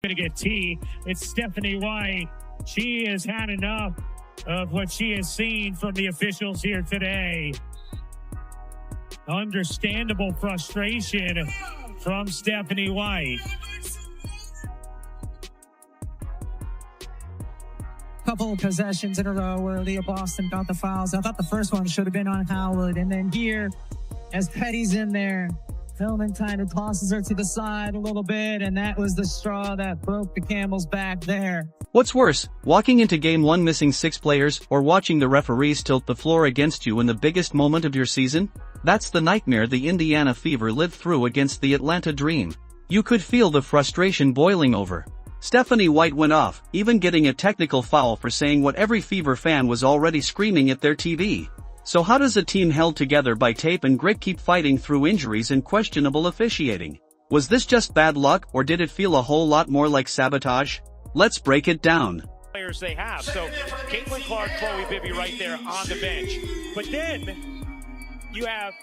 going to get tea. It's Stephanie White. She has had enough of what she has seen from the officials here today. Understandable frustration from Stephanie White. Couple of possessions in a row where Leah Boston got the fouls. I thought the first one should have been on Howard. And then here, as Petty's in there, Tillman kind of tosses her to the side a little bit, and that was the straw that broke the camel's back there. What's worse, walking into Game 1 missing 6 players, or watching the referees tilt the floor against you in the biggest moment of your season? That's the nightmare the Indiana Fever lived through against the Atlanta Dream. You could feel the frustration boiling over. Stephanie White went off, even getting a technical foul for saying what every Fever fan was already screaming at their TV. So how does a team held together by tape and grit keep fighting through injuries and questionable officiating? Was this just bad luck, or did it feel a whole lot more like sabotage? Let's break it down. Players they have. So Caitlin Clark, Chloe Bibby right there on the bench. But then you have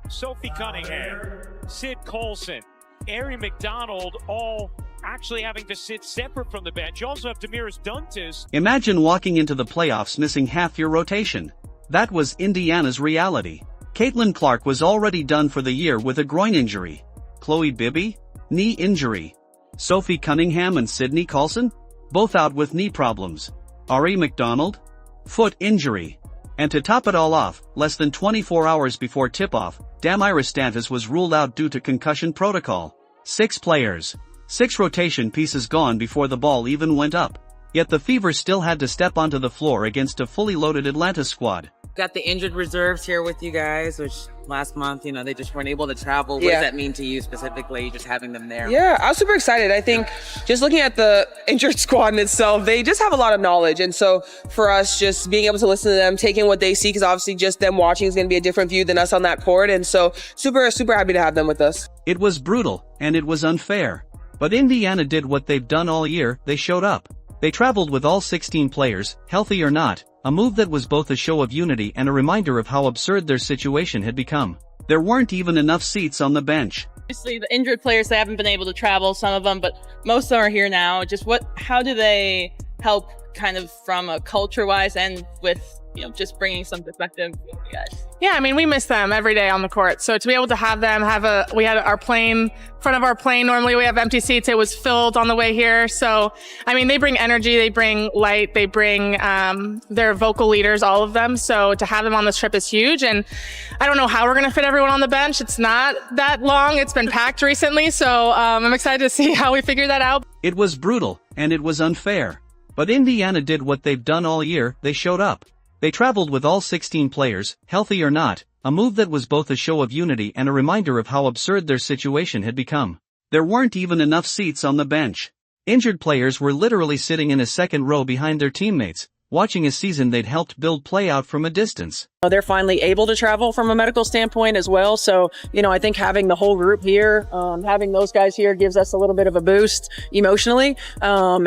Sophie Cunningham, Sid Colson, Ari McDonald, all actually having to sit separate from the bench. You also have Damiris Duntis. Imagine walking into the playoffs missing half your rotation. That was Indiana's reality. Caitlin Clark was already done for the year with a groin injury. Chloe Bibby? Knee injury. Sophie Cunningham and Sydney Colson? Both out with knee problems. Ari McDonald? Foot injury. And to top it all off, less than 24 hours before tip-off, Damiris Dantis was ruled out due to concussion protocol. 6 players. 6 rotation pieces gone before the ball even went up. Yet the Fever still had to step onto the floor against a fully loaded Atlanta squad. Got the injured reserves here with you guys, which last month, they just weren't able to travel. What does that mean to you specifically, just having them there? Yeah, I was super excited. I think just looking at the injured squad in itself, they just have a lot of knowledge. And so for us, just being able to listen to them, taking what they see, because obviously just them watching is going to be a different view than us on that court. And so super, super happy to have them with us. It was brutal, and it was unfair. But Indiana did what they've done all year. They showed up. They traveled with all 16 players, healthy or not, a move that was both a show of unity and a reminder of how absurd their situation had become. There weren't even enough seats on the bench. Obviously, the injured players, they haven't been able to travel, some of them, but most of them are here now. Just how do they help kind of from a culture-wise and with, just bringing some perspective to you guys? Yeah, we miss them every day on the court. So to be able to have them we had our plane, front of our plane, normally we have empty seats. It was filled on the way here. So, they bring energy, they bring light, they bring their vocal leaders, all of them. So to have them on this trip is huge. And I don't know how we're going to fit everyone on the bench. It's not that long. It's been packed recently. So I'm excited to see how we figure that out. It was brutal, and it was unfair. But Indiana did what they've done all year. They showed up. They traveled with all 16 players, healthy or not, a move that was both a show of unity and a reminder of how absurd their situation had become. There weren't even enough seats on the bench. Injured players were literally sitting in a second row behind their teammates, watching a season they'd helped build play out from a distance. They're finally able to travel from a medical standpoint as well. So, I think having the whole group here, having those guys here gives us a little bit of a boost emotionally. And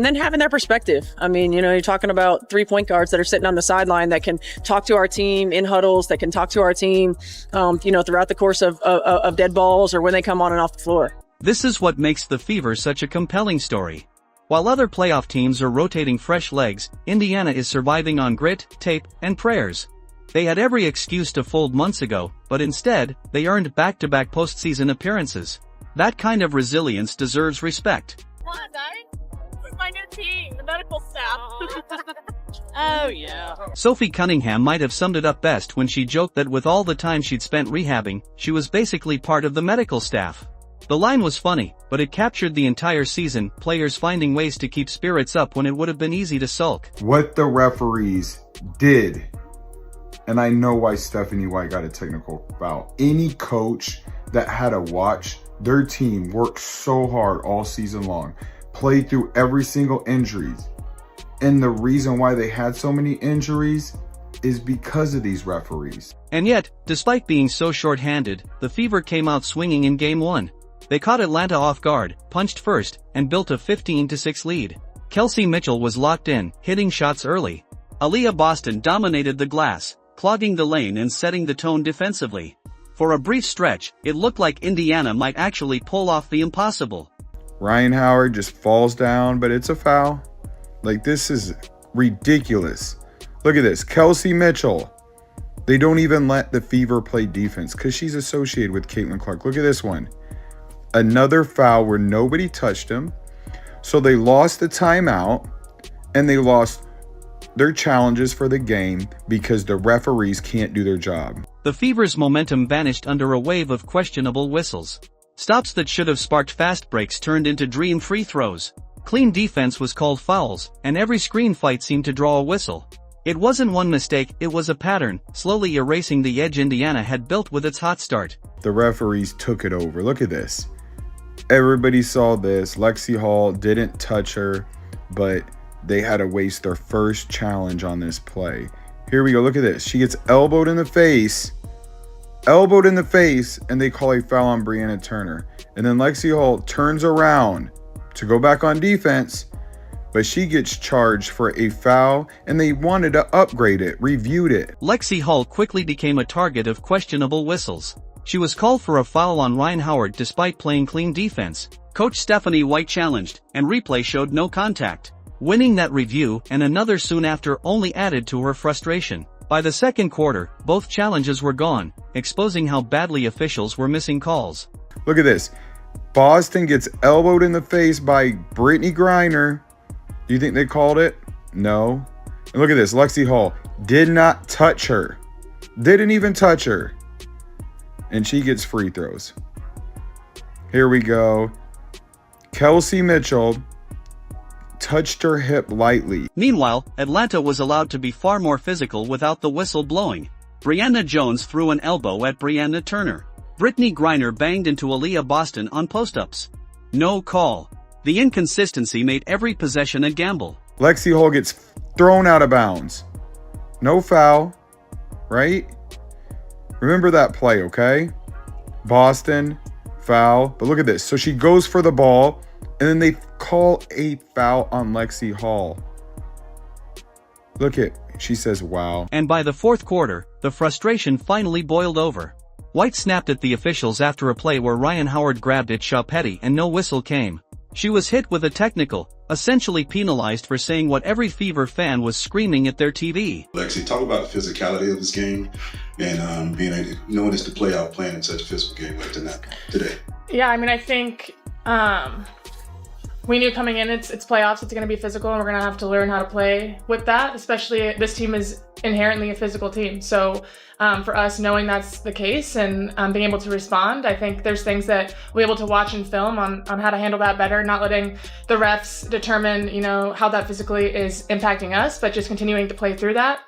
then having their perspective. You're talking about 3 point guards that are sitting on the sideline that can talk to our team in huddles, that can talk to our team, throughout the course of dead balls or when they come on and off the floor. This is what makes the Fever such a compelling story. While other playoff teams are rotating fresh legs, Indiana is surviving on grit, tape, and prayers. They had every excuse to fold months ago, but instead, they earned back-to-back postseason appearances. That kind of resilience deserves respect. Come on, guys. This is my new team, the medical staff. Oh, yeah. Sophie Cunningham might have summed it up best when she joked that with all the time she'd spent rehabbing, she was basically part of the medical staff. The line was funny, but it captured the entire season, players finding ways to keep spirits up when it would have been easy to sulk. What the referees did, and I know why Stephanie White got a technical foul. Any coach that had to watch their team work so hard all season long, play through every single injuries, and the reason why they had so many injuries is because of these referees. And yet, despite being so short-handed, the Fever came out swinging in Game 1. They caught Atlanta off guard, punched first, and built a 15-6 lead. Kelsey Mitchell was locked in, hitting shots early. Aaliyah Boston dominated the glass, clogging the lane and setting the tone defensively. For a brief stretch, it looked like Indiana might actually pull off the impossible. Ryan Howard just falls down, but it's a foul. Like, this is ridiculous. Look at this. Kelsey Mitchell. They don't even let the Fever play defense because she's associated with Caitlin Clark. Look at this one. Another foul where nobody touched him. So they lost the timeout and they lost their challenges for the game because the referees can't do their job. The Fever's momentum vanished under a wave of questionable whistles. Stops that should have sparked fast breaks turned into dream free throws. Clean defense was called fouls, and every screen fight seemed to draw a whistle. It wasn't one mistake, it was a pattern, slowly erasing the edge Indiana had built with its hot start. The referees took it over. Look at this. Everybody saw this. Lexi Hall didn't touch her, but they had to waste their first challenge on this play. Here we go. Look at this. She gets elbowed in the face, and they call a foul on Brianna Turner. And then Lexi Hall turns around to go back on defense, but she gets charged for a foul, and they wanted to upgrade it, reviewed it. Lexi Hall quickly became a target of questionable whistles. She was called for a foul on Ryan Howard despite playing clean defense. Coach Stephanie White challenged, and replay showed no contact. Winning that review and another soon after only added to her frustration. By the second quarter, both challenges were gone, exposing how badly officials were missing calls. Look at this. Boston gets elbowed in the face by Brittany Griner. Do you think they called it? No. And look at this. Lexi Hall did not touch her. Didn't even touch her. And she gets free throws. Here we go. Kelsey Mitchell touched her hip lightly. Meanwhile, Atlanta was allowed to be far more physical without the whistle blowing. Brianna Jones threw an elbow at Brianna Turner. Brittany Griner banged into Aaliyah Boston on post-ups. No call. The inconsistency made every possession a gamble. Lexi Hall gets thrown out of bounds. No foul, right? Remember that play, okay? Boston, foul. But look at this. So she goes for the ball, and then they call a foul on Lexi Hall. Look at, she says, wow. And by the fourth quarter, the frustration finally boiled over. White snapped at the officials after a play where Ryan Howard grabbed at Petty and no whistle came. She was hit with a technical, essentially penalized for saying what every Fever fan was screaming at their TV. Lexi, talk about the physicality of this game and being able, knowing it's the playoff playing in such a physical game like today. Yeah, I mean, I think we knew coming in it's playoffs, it's going to be physical, and we're going to have to learn how to play with that, especially this team is inherently a physical team. So for us, knowing that's the case and being able to respond, I think there's things that we're able to watch and film on how to handle that better, not letting the refs determine, how that physically is impacting us, but just continuing to play through that.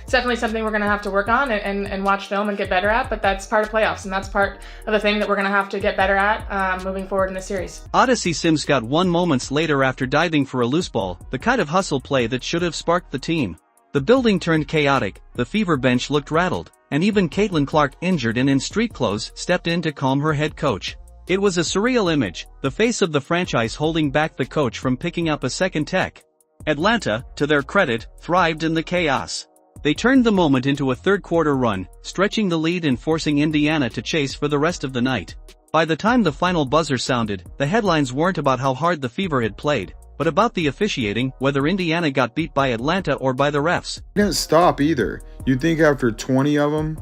It's definitely something we're going to have to work on and watch film and get better at, but that's part of playoffs, and that's part of the thing that we're going to have to get better at moving forward in the series. Odyssey Sims got one moments later after diving for a loose ball, the kind of hustle play that should have sparked the team. The building turned chaotic, the Fever bench looked rattled, and even Caitlin Clark, injured and in street clothes, stepped in to calm her head coach. It was a surreal image, the face of the franchise holding back the coach from picking up a second tech. Atlanta, to their credit, thrived in the chaos. They turned the moment into a third-quarter run, stretching the lead and forcing Indiana to chase for the rest of the night. By the time the final buzzer sounded, the headlines weren't about how hard the Fever had played, but about the officiating, whether Indiana got beat by Atlanta or by the refs. It didn't stop either. You'd think after 20 of them,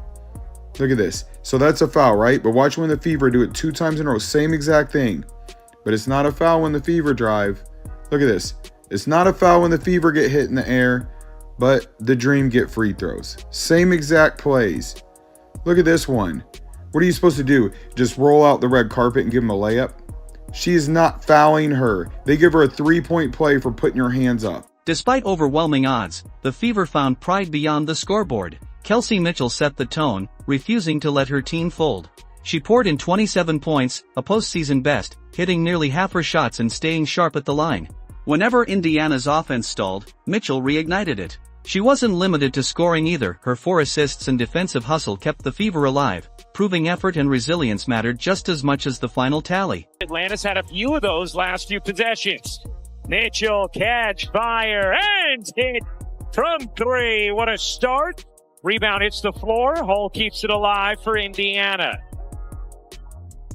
look at this. So that's a foul, right? But watch when the Fever do it 2 times in a row, same exact thing. But it's not a foul when the Fever drive. Look at this. It's not a foul when the Fever get hit in the air, but the Dream get free throws. Same exact plays. Look at this one. What are you supposed to do? Just roll out the red carpet and give them a layup? She is not fouling her. They give her a 3-point play for putting her hands up. Despite overwhelming odds, the Fever found pride beyond the scoreboard. Kelsey Mitchell set the tone, refusing to let her team fold. She poured in 27 points, a postseason best, hitting nearly half her shots and staying sharp at the line. Whenever Indiana's offense stalled, Mitchell reignited it. She wasn't limited to scoring either. Her 4 assists and defensive hustle kept the Fever alive, proving effort and resilience mattered just as much as the final tally. Atlanta's had a few of those last few possessions. Mitchell, catch, fire, and hit from 3. What a start. Rebound hits the floor. Hull keeps it alive for Indiana.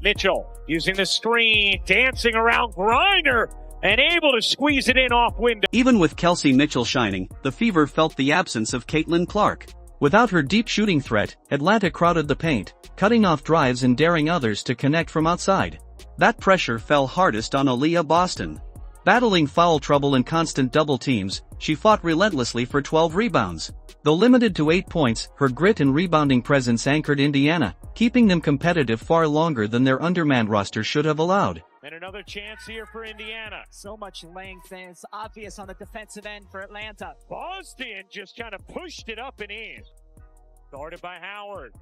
Mitchell using the screen, dancing around Griner, and able to squeeze it in off window. Even with Kelsey Mitchell shining, the Fever felt the absence of Caitlin Clark. Without her deep shooting threat, Atlanta crowded the paint, cutting off drives and daring others to connect from outside. That pressure fell hardest on Aaliyah Boston. Battling foul trouble and constant double teams, she fought relentlessly for 12 rebounds. Though limited to 8 points, her grit and rebounding presence anchored Indiana, keeping them competitive far longer than their undermanned roster should have allowed. And another chance here for Indiana. So much length, and it's obvious on the defensive end for Atlanta. Boston just kind of pushed it up and in. Guarded by Howard.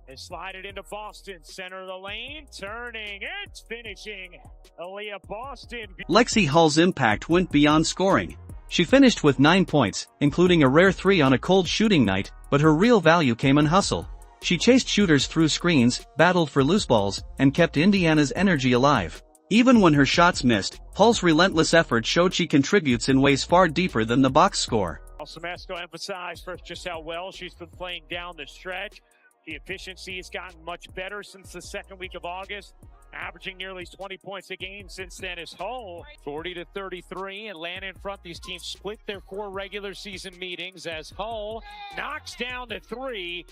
And slide it into Boston. Center of the lane. Turning. It's finishing. Aaliyah Boston. Lexi Hull's impact went beyond scoring. She finished with 9 points, including a rare 3 on a cold shooting night, but her real value came in hustle. She chased shooters through screens, battled for loose balls, and kept Indiana's energy alive. Even when her shots missed, Hull's relentless effort showed she contributes in ways far deeper than the box score. Semesco emphasized first just how well she's been playing down the stretch. The efficiency has gotten much better since the second week of August, averaging nearly 20 points a game since then. As Hull 40-33, Atlanta in front. These teams split their 4 regular season meetings as Hull knocks down the 3.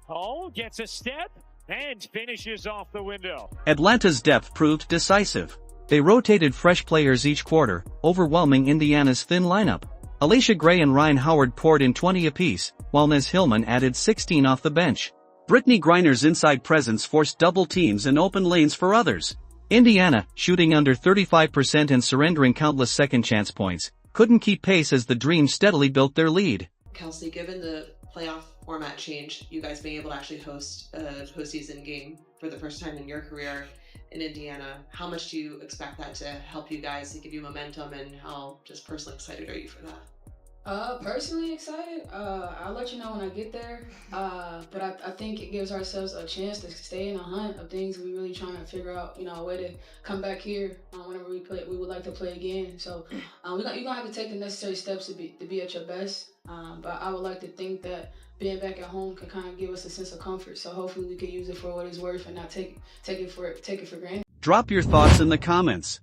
Hull gets a step and finishes off the window. Atlanta's depth proved decisive. They rotated fresh players each quarter, overwhelming Indiana's thin lineup. Alicia Gray and Ryan Howard poured in 20 apiece, while Nez Hillman added 16 off the bench. Brittany Griner's inside presence forced double teams and open lanes for others. Indiana, shooting under 35% and surrendering countless second-chance points, couldn't keep pace as the Dream steadily built their lead. Kelsey, given the playoff format change, you guys being able to actually host a postseason game for the first time in your career in Indiana, how much do you expect that to help you guys, to give you momentum, and how just personally excited are you for that? Personally excited. I'll let you know when I get there. But I think it gives ourselves a chance to stay in a hunt of things we really trying to figure out, a way to come back here whenever we play. We would like to play again. So you're gonna have to take the necessary steps to be at your best. But I would like to think that being back at home can kind of give us a sense of comfort. So hopefully we can use it for what it's worth and not take it for granted. Drop your thoughts in the comments.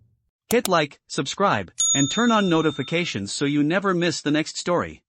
Hit like, subscribe, and turn on notifications so you never miss the next story.